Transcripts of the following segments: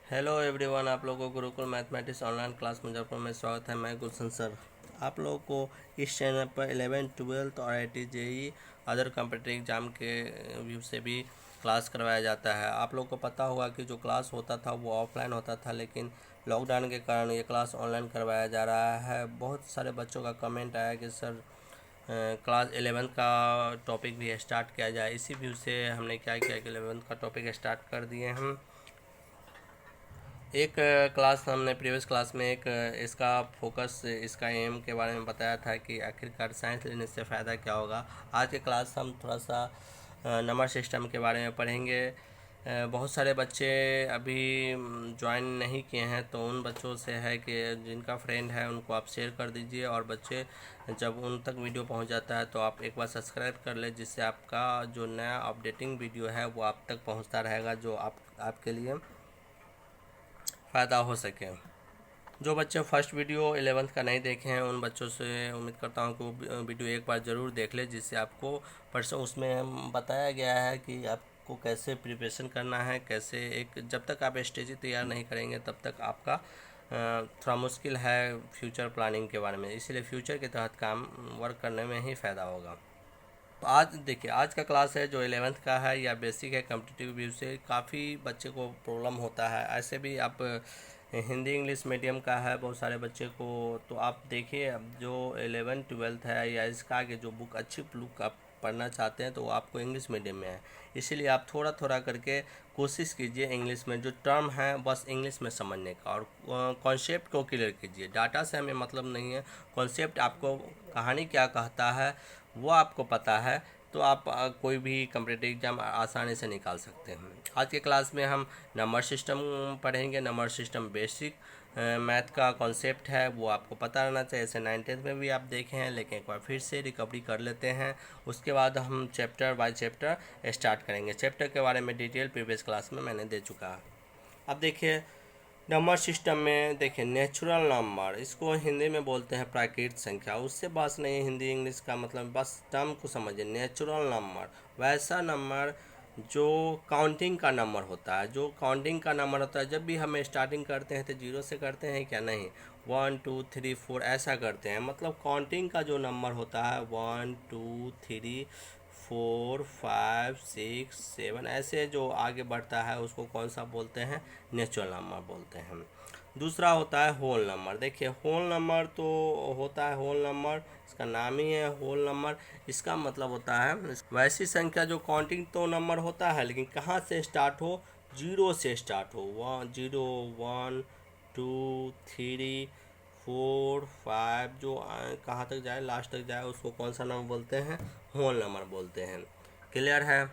Hello everyone, आप लोगों को Gurukul mathematics online class Muzaffarpur में स्वागत है। मैं गुलशन सर आप लोगों को इस चैनल पर 11th 12th और IIT JEE other competitive exam के व्यू से भी क्लास करवाया जाता है। आप लोगों को पता होगा कि जो क्लास होता था वो ऑफलाइन होता था, लेकिन लॉकडाउन के कारण ये क्लास ऑनलाइन करवाया जा रहा है। बहुत सारे बच्चों का कमेंट आया कि सर क्लास 11th का टॉपिक भी स्टार्ट किया जाए। इसी व्यू से हमने क्या किया कि 11th का टॉपिक स्टार्ट कर दिए हम। एक क्लास हमने प्रीवियस क्लास में इसका फोकस, इसका एम के बारे में बताया था कि आखिरकार साइंस लेने से फ़ायदा क्या होगा। आज के क्लास हम थोड़ा सा नंबर सिस्टम के बारे में पढ़ेंगे। बहुत सारे बच्चे अभी ज्वाइन नहीं किए हैं, तो उन बच्चों से है कि जिनका फ्रेंड है उनको आप शेयर कर दीजिए, और बच्चे जब उन तक वीडियो पहुंच जाता है तो आप एक बार सब्सक्राइब कर ले, जिससे आपका जो नया अपडेटिंग वीडियो है वो आप तक पहुंचता रहेगा, जो आपके लिए फ़ायदा हो सके। जो बच्चे फर्स्ट वीडियो 11th का नहीं देखे हैं उन बच्चों से उम्मीद करता हूं कि वो वीडियो एक बार ज़रूर देख ले, जिससे आपको परसों उसमें बताया गया है कि आपको कैसे प्रिपरेशन करना है, कैसे एक जब तक आप स्ट्रेटेजी तैयार नहीं करेंगे तब तक आपका थोड़ा मुश्किल है फ्यूचर प्लानिंग के बारे में। इसलिए फ्यूचर के तहत काम वर्क करने में ही फ़ायदा होगा। तो आज देखिए, आज का क्लास है जो 11th का है या बेसिक है कॉम्पिटिटिव व्यू से, काफ़ी बच्चे को प्रॉब्लम होता है। ऐसे भी आप हिंदी इंग्लिश मीडियम का है बहुत सारे बच्चे को, तो आप देखिए अब जो 11th 12th है या इसका आगे जो बुक अच्छी बुक आप पढ़ना चाहते हैं तो वो आपको इंग्लिश मीडियम में है। इसीलिए आप थोड़ा थोड़ा करके कोशिश कीजिए इंग्लिश में जो टर्म है बस इंग्लिश में समझने का, और कॉन्सेप्ट को क्लियर कीजिए। डाटा से हमें मतलब नहीं है, कॉन्सेप्ट आपको कहानी क्या कहता है वो आपको पता है तो आप कोई भी कॉम्पिटिटिव एग्ज़ाम आसानी से निकाल सकते हैं। आज के क्लास में हम नंबर सिस्टम पढ़ेंगे। नंबर सिस्टम बेसिक मैथ का कॉन्सेप्ट है, वो आपको पता रहना चाहिए। ऐसे 9th में भी आप देखे हैं, लेकिन एक बार फिर से रिकवरी कर लेते हैं। उसके बाद हम चैप्टर बाय चैप्टर स्टार्ट करेंगे। चैप्टर के बारे में डिटेल प्रीवियस क्लास में मैंने दे चुका है। अब देखिए नंबर सिस्टम में, देखिए नेचुरल नंबर, इसको हिंदी में बोलते हैं प्राकृतिक संख्या। उससे बस नहीं, हिंदी इंग्लिश का मतलब बस टर्म को समझिए। नेचुरल नंबर वैसा नंबर जो काउंटिंग का नंबर होता है, जो काउंटिंग का नंबर होता है। जब भी हम स्टार्टिंग करते हैं तो जीरो से करते हैं क्या? नहीं, 1 2 3 4 ऐसा करते हैं। मतलब काउंटिंग का जो नंबर होता है 1 2 3 4 5 6 7 ऐसे जो आगे बढ़ता है उसको कौन सा बोलते हैं? नेचुरल नंबर बोलते हैं। दूसरा होता है होल नंबर। देखिए होल नंबर तो होता है, होल नंबर इसका नाम ही है होल नंबर। इसका मतलब होता है वैसी संख्या जो काउंटिंग तो नंबर होता है लेकिन कहाँ से स्टार्ट हो? जीरो से स्टार्ट हो। 0 1 2 3 4 5 जो कहाँ तक जाए, लास्ट तक जाए, उसको कौन सा नंबर बोलते हैं? होल नंबर बोलते हैं। क्लियर है?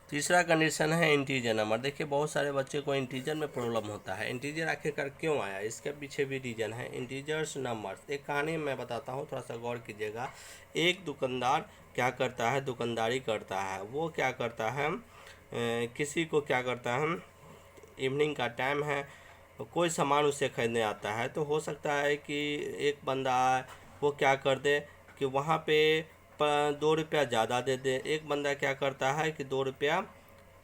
तीसरा कंडीशन है इंटीजर नंबर। देखिए बहुत सारे बच्चे को इंटीजर में प्रॉब्लम होता है। इंटीजर आखिरकार क्यों आया, इसके पीछे भी रीजन है। इंटीजर्स नंबर एक कहानी मैं बताता हूँ, थोड़ा सा गौर कीजिएगा। एक दुकानदार क्या करता है? दुकानदारी करता है। वो क्या करता है, किसी को क्या करता है, इवनिंग का टाइम है, कोई सामान उससे खरीदने आता है, तो हो सकता है कि एक बंदा वो क्या कर दे कि वहाँ पे 2 रुपया ज़्यादा दे दे। एक बंदा क्या करता है कि 2 रुपया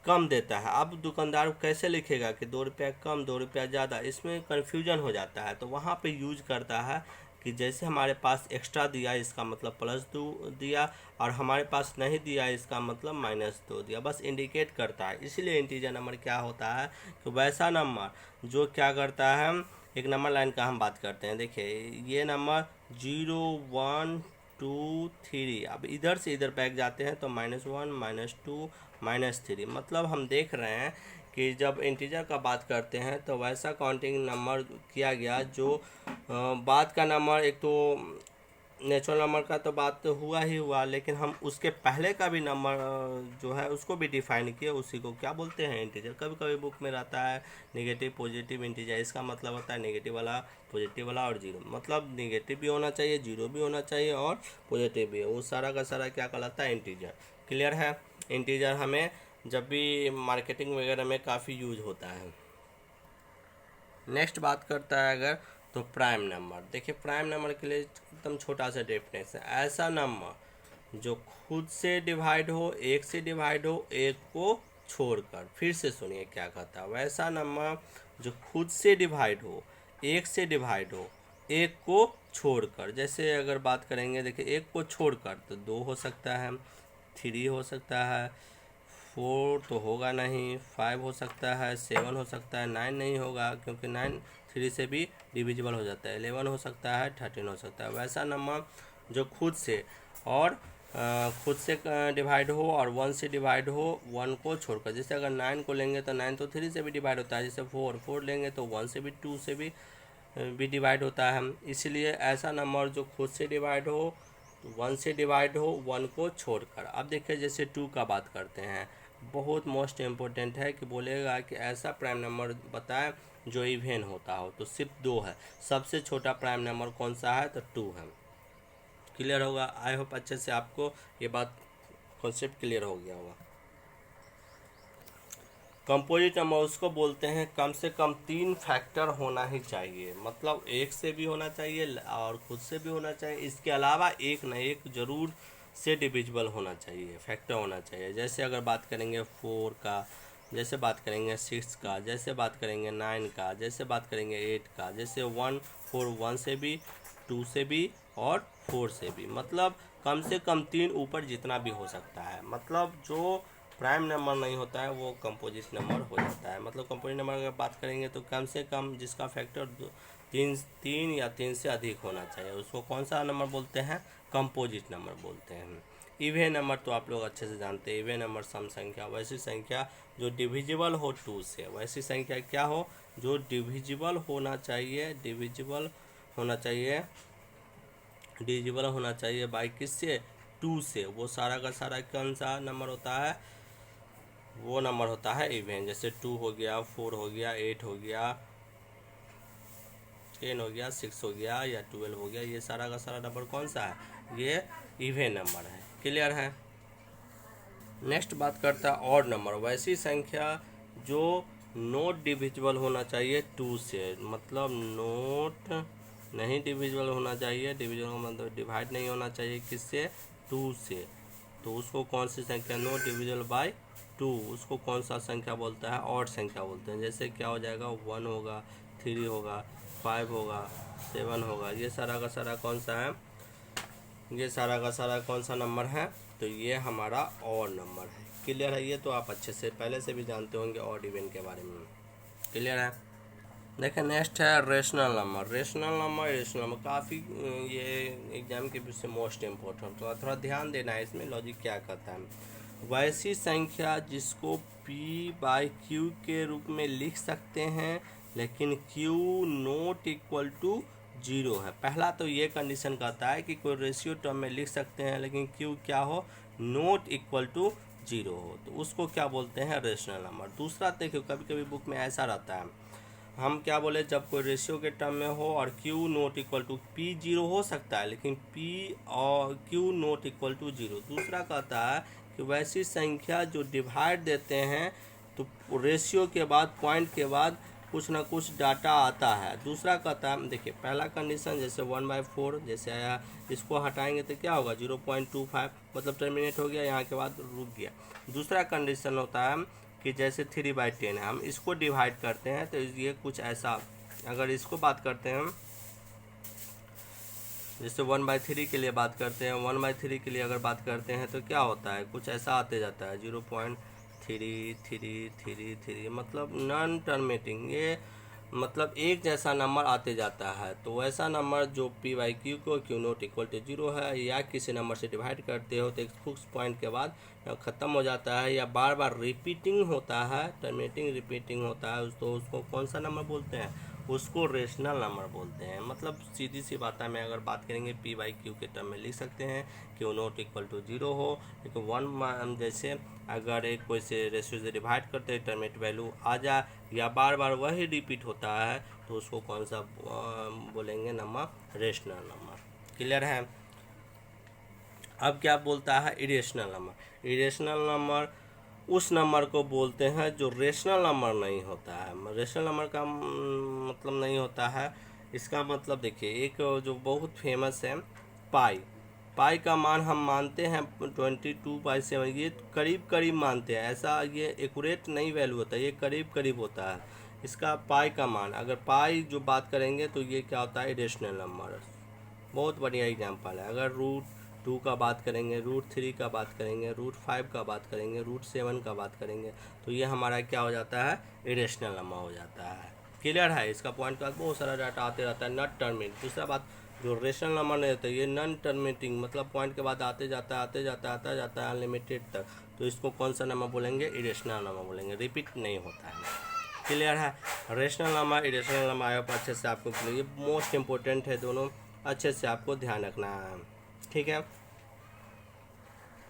कम देता है। अब दुकानदार कैसे लिखेगा कि 2 रुपया कम 2 रुपया ज़्यादा, इसमें कन्फ्यूजन हो जाता है। तो वहाँ पे यूज करता है कि जैसे हमारे पास एक्स्ट्रा दिया इसका मतलब +2 दिया, और हमारे पास नहीं दिया इसका मतलब -2 दिया, बस इंडिकेट करता है। इसीलिए इंटीजर नंबर क्या होता है कि वैसा नंबर जो क्या करता है, एक नंबर लाइन का हम बात करते हैं। देखिए ये नंबर 0 1 2 3, अब इधर से इधर बैक जाते हैं तो -1 -2 -3। मतलब हम देख रहे हैं कि जब इंटीजर का बात करते हैं तो वैसा काउंटिंग नंबर किया गया जो बाद का नंबर, एक तो नेचुरल नंबर का तो बात तो हुआ ही हुआ, लेकिन हम उसके पहले का भी नंबर जो है उसको भी डिफाइन किए, उसी को क्या बोलते हैं? इंटीजर। कभी कभी बुक में रहता है नेगेटिव पॉजिटिव इंटीजर, इसका मतलब होता है नेगेटिव वाला, पॉजिटिव वाला और जीरो। मतलब नेगेटिव भी होना चाहिए, जीरो भी होना चाहिए और पॉजिटिव भी, वो सारा का सारा क्या कहलाता है? इंटीजर। क्लियर है? इंटीजर हमें जब भी मार्केटिंग वगैरह में काफ़ी यूज होता है। नेक्स्ट बात करता है अगर, तो प्राइम नंबर। देखिए प्राइम नंबर के लिए एकदम छोटा सा डेफिनेशन है, ऐसा नंबर जो खुद से डिवाइड हो, एक से डिवाइड हो, एक को छोड़कर। फिर से सुनिए क्या कहता है, वैसा नंबर जो खुद से डिवाइड हो, एक से डिवाइड हो, एक को छोड़कर। जैसे अगर बात करेंगे, देखिए एक को छोड़कर तो 2 हो सकता है, 3 हो सकता है, 4 तो होगा नहीं, 5 हो सकता है, 7 हो सकता है, 9 नहीं होगा क्योंकि 9 3 से भी डिविजिबल हो जाता है, 11 हो सकता है, 13 हो सकता है। वैसा नंबर जो खुद से और खुद से डिवाइड हो और 1 से डिवाइड हो, 1 को छोड़कर। जैसे अगर 9 को लेंगे तो 9 तो 3 से भी डिवाइड होता है। जैसे 4 लेंगे तो 1 से भी, 2 से भी डिवाइड होता है। इसलिए ऐसा नंबर जो खुद से डिवाइड हो, 1 से डिवाइड हो, 1 को छोड़कर। अब देखिए जैसे 2 का बात करते हैं, बहुत मोस्ट इम्पोर्टेंट है कि बोलेगा कि ऐसा प्राइम नंबर बताएं जो इवन होता हो, तो सिर्फ 2 है। सबसे छोटा प्राइम नंबर कौन सा है, तो 2 है। क्लियर होगा? आई होप अच्छे से आपको ये बात कॉन्सेप्ट क्लियर हो गया होगा। कंपोजिट नंबर उसको बोलते हैं कम से कम 3 फैक्टर होना ही चाहिए, मतलब एक से भी होना चाहिए और खुद से भी होना चाहिए, इसके अलावा एक न एक जरूर से डिविजिबल होना चाहिए, फैक्टर होना चाहिए। जैसे अगर बात करेंगे 4 का, जैसे बात करेंगे 6 का, जैसे बात करेंगे 9 का, जैसे बात करेंगे 8 का, जैसे 1 4 1 से भी, 2 से भी और 4 से भी। मतलब कम से कम 3 ऊपर जितना भी हो सकता है। मतलब जो प्राइम नंबर नहीं होता है वो कंपोजिट नंबर हो जाता है। मतलब कंपोजिट नंबर अगर बात करेंगे तो कम से कम जिसका फैक्टर 3 या 3 से अधिक होना चाहिए, उसको कौन सा नंबर बोलते हैं, कंपोजिट नंबर बोलते हैं। इवन नंबर तो आप लोग अच्छे से जानते हैं, इवन नंबर सम संख्या, वैसी संख्या जो डिविजिबल हो 2 से, वैसी संख्या क्या हो जो डिविजिबल होना चाहिए, डिविजिबल होना चाहिए, डिविजिबल होना चाहिए बाई किससे, 2 से। वो सारा का सारा कौन सा नंबर होता है, वो नंबर होता है इवन। जैसे 2 हो गया, 4 हो गया, 8 हो गया, 10 हो गया, 6 हो गया या 12 हो गया, ये सारा का सारा नंबर कौन सा है, ये इवन नंबर है। क्लियर है? नेक्स्ट बात करता है ऑड नंबर, वैसी संख्या जो नोट डिविजिबल होना चाहिए 2 से। मतलब नोट नहीं डिविजिबल होना चाहिए, डिविजिबल मतलब डिवाइड नहीं होना चाहिए किससे, 2 से। तो उसको कौन सी संख्या, नोट डिविजिबल बाय 2, उसको कौन सा संख्या बोलता है, ऑड संख्या बोलते हैं। जैसे क्या हो जाएगा, 1 होगा, 3 होगा, 5 होगा, 7 होगा, ये सारा का सारा कौन सा है, ये सारा का सारा कौन सा नंबर है, तो ये हमारा ऑड नंबर है। क्लियर है? ये तो आप अच्छे से पहले से भी जानते होंगे ऑड इवन के बारे में। क्लियर है? देखिए नेक्स्ट है रेशनल नंबर। रेशनल नंबर काफ़ी ये एग्जाम के बीच से मोस्ट इम्पोर्टेंट, तो थोड़ा ध्यान देना है इसमें, लॉजिक क्या कहता है। वैसी संख्या जिसको P बाई Q के रूप में लिख सकते हैं लेकिन Q नोट इक्वल टू 0 है। पहला तो ये कंडीशन कहता है कि कोई रेशियो टर्म में लिख सकते हैं लेकिन Q क्या हो, नोट इक्वल टू 0 हो, तो उसको क्या बोलते हैं, रेशनल नंबर। दूसरा देखिए कभी कभी बुक में ऐसा रहता है, हम क्या बोले, जब कोई रेशियो के टर्म में हो और Q not equal to P 0 हो सकता है लेकिन P और Q नोट इक्वल टू 0। दूसरा कहता है कि वैसी संख्या जो डिवाइड देते हैं तो रेशियो के बाद, पॉइंट के बाद कुछ ना कुछ डाटा आता है। दूसरा कहता है, देखिए पहला कंडीशन जैसे 1/4 जैसे आया, इसको हटाएंगे तो क्या होगा, 0.25, मतलब टर्मिनेट हो गया, यहाँ के बाद रुक गया। दूसरा कंडीशन होता है कि जैसे 3/10 है, हम इसको डिवाइड करते हैं तो ये कुछ ऐसा, अगर इसको बात करते हैं हम, जैसे 1/3 के लिए बात करते हैं, 1/3 के लिए अगर बात करते हैं तो क्या होता है, कुछ ऐसा आते जाता है, 0.3333, मतलब नॉन टर्मिनेटिंग, ये मतलब एक जैसा नंबर आते जाता है। तो वैसा नंबर जो P बाई Q को Q नोट इक्वल टू 0 है, या किसी नंबर से डिवाइड करते हो तो एक फिक्स पॉइंट के बाद ख़त्म हो जाता है, या बार बार रिपीटिंग होता है, टर्मिनेटिंग रिपीटिंग होता है, तो उसको कौन सा नंबर बोलते हैं, उसको रेशनल नंबर बोलते हैं। मतलब सीधी सी बात है, में अगर बात करेंगे P बाई Q के टर्म में लिख सकते हैं Q नोट इक्वल टू 0 हो, लेकिन 1 जैसे अगर एक कोई से रेशियो से डिवाइड करते हैं टर्मिनेट वैल्यू आ जाए, या बार बार वही रिपीट होता है, तो उसको कौन सा बोलेंगे नंबर, रेशनल नंबर। क्लियर है? अब क्या बोलता है, इरेशनल नंबर। इरेशनल नंबर उस नंबर को बोलते हैं जो रेशनल नंबर नहीं होता है। रेशनल नंबर का मतलब नहीं होता है, इसका मतलब देखिए एक जो बहुत फेमस है पाई, पाई का मान हम मानते हैं 22/7, ये करीब करीब मानते हैं, ऐसा ये एक्यूरेट नहीं वैल्यू होता है, ये करीब करीब होता है इसका पाई का मान। अगर पाई जो बात करेंगे तो ये क्या होता है, इरेशनल नंबर। बहुत बढ़िया एग्जांपल है। अगर √2 का बात करेंगे, √3 का बात करेंगे, √5 का बात करेंगे, √7 का बात करेंगे, तो ये हमारा क्या हो जाता है, इरेशनल नंबर हो जाता है। क्लियर है। इसका पॉइंट के बाद बहुत सारा डाटा आते रहता है, नॉट टर्मिनेट। दूसरा बात, जो रेशनल नंबर नहीं होता ये नॉन टर्मिनेटिंग, मतलब पॉइंट के बाद आते जाता है आते जाता है आता जाता है अनलिमिटेड तक, तो इसको कौन सा नंबर बोलेंगे, इरेशनल नंबर बोलेंगे, रिपीट नहीं होता है। क्लियर है। रेशनल नंबर इरेशनल नंबर आया पर अच्छे से आपको, ये मोस्ट इंपॉर्टेंट है, दोनों अच्छे से आपको ध्यान रखना है। ठीक है।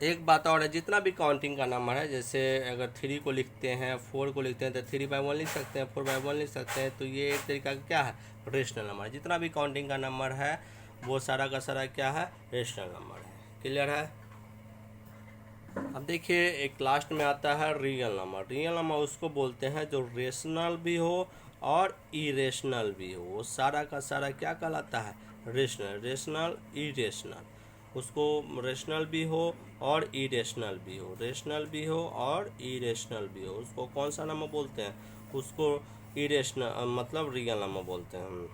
एक बात और है, जितना भी काउंटिंग का नंबर है, जैसे अगर 3 को लिखते हैं, 4 को लिखते हैं, तो 3/1 लिख सकते हैं, 4/1 लिख सकते हैं, तो ये एक तरीका का क्या है, रेशनल नंबर। जितना भी काउंटिंग का नंबर है वो सारा का सारा क्या है, रेशनल नंबर है। क्लियर है। अब देखिए एक लास्ट में आता है रियल नंबर। रियल नंबर उसको बोलते हैं जो रेशनल भी हो और इरेशनल भी हो, वो सारा का सारा क्या कहलाता है, रेशनल। रेशनल इरेशनल, उसको रेशनल भी हो और इरेशनल भी हो, रेशनल भी हो और इरेशनल भी हो, उसको कौन सा नंबर बोलते हैं, उसको इरेशनल मतलब रियल नंबर बोलते हैं।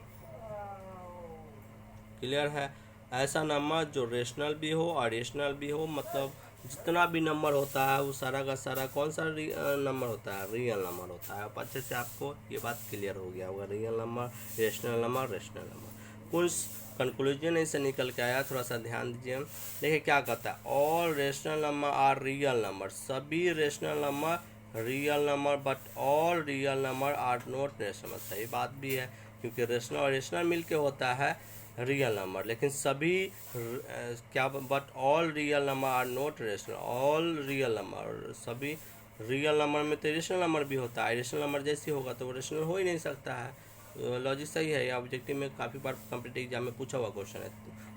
क्लियर है। ऐसा नंबर जो रेशनल भी हो और इरेशनल भी हो, मतलब जितना भी नंबर होता है वो सारा का सारा कौन सा नंबर होता है, रियल नंबर होता है। अब अच्छे से आपको ये बात क्लियर हो गया होगा, real number, rational number, rational number. कुछ कंक्लूजन इससे निकल के आया, थोड़ा सा ध्यान दीजिए। देखिए क्या कहता है, all rational number are real number, सभी rational number real number, but all real number are not rational. सही बात भी है, क्योंकि रेशनल और रेशनल मिल के होता है रियल नंबर, लेकिन सभी क्या, but all real number are not rational. All real number, सभी रियल नंबर में तो रेशनल नंबर भी होता है, रेशनल नंबर जैसे होगा तो वो रेशनल हो ही नहीं सकता है। लॉजिक सही है, या ऑब्जेक्टिव में काफ़ी बार कॉम्पिटिटिव एग्जाम में पूछा हुआ क्वेश्चन है।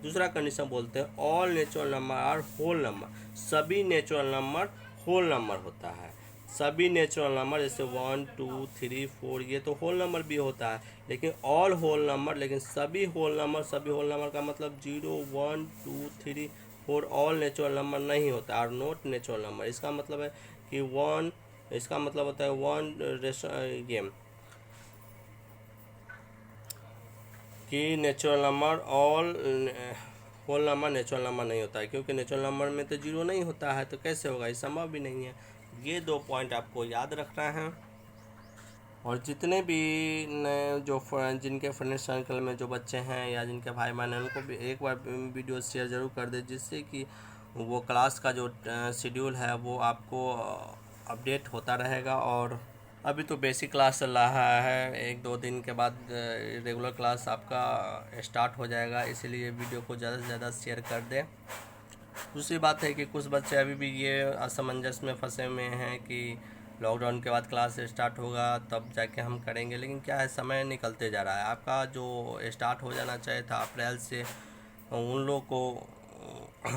दूसरा कंडीशन बोलते हैं all natural number are whole number, सभी नेचुरल नंबर होल नंबर होता है। सभी नेचुरल नंबर जैसे 1 2 3 4 ये तो होल नंबर भी होता है, लेकिन ऑल होल नंबर, लेकिन सभी होल नंबर, सभी होल नंबर का मतलब 0 1 2 3 4 ऑल नेचुरल नंबर नहीं होता, आर नॉट नेचुरल नंबर। इसका मतलब है कि 1, इसका मतलब होता है 1 ये कि natural number all whole number natural number नहीं होता है, क्योंकि नेचुरल नंबर में तो 0 नहीं होता है, तो कैसे होगा, ये संभव भी नहीं है। ये 2 पॉइंट आपको याद रखना है। और जितने भी नए जो जिनके फ्रेंड सर्कल में जो बच्चे हैं या जिनके भाई बहन हैं, उनको भी एक बार वीडियो शेयर ज़रूर कर दें, जिससे कि वो क्लास का जो शेड्यूल है वो आपको अपडेट होता रहेगा। और अभी तो बेसिक क्लास चल रहा है, 1-2 दिन के बाद रेगुलर क्लास आपका स्टार्ट हो जाएगा, इसीलिए वीडियो को ज़्यादा से ज़्यादा शेयर कर दें। दूसरी बात है कि कुछ बच्चे अभी भी ये असमंजस में फंसे हुए हैं कि लॉकडाउन के बाद क्लास स्टार्ट होगा तब जाके हम करेंगे, लेकिन क्या है, समय निकलते जा रहा है। आपका जो स्टार्ट हो जाना चाहिए था अप्रैल से, उन लोगों को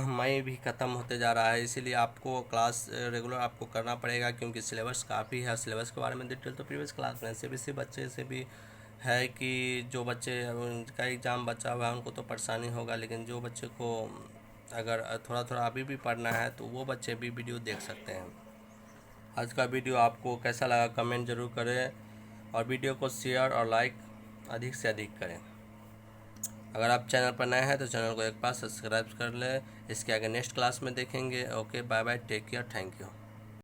मई भी ख़त्म होते जा रहा है, इसीलिए आपको क्लास रेगुलर आपको करना पड़ेगा, क्योंकि सिलेबस काफ़ी है। सिलेबस के बारे में डिटेल तो प्रीवियस क्लास में CBSE बच्चे से भी है कि जो बच्चे उनका एग्ज़ाम बचा हुआ है उनको तो परेशानी होगा, लेकिन जो बच्चे को अगर थोड़ा थोड़ा अभी भी पढ़ना है तो वो बच्चे भी वीडियो देख सकते हैं। आज का वीडियो आपको कैसा लगा कमेंट ज़रूर करें, और वीडियो को शेयर और लाइक अधिक से अधिक करें। अगर आप चैनल पर नए हैं तो चैनल को एक बार सब्सक्राइब कर लें। इसके आगे नेक्स्ट क्लास में देखेंगे। Okay, bye bye, take care, thank you.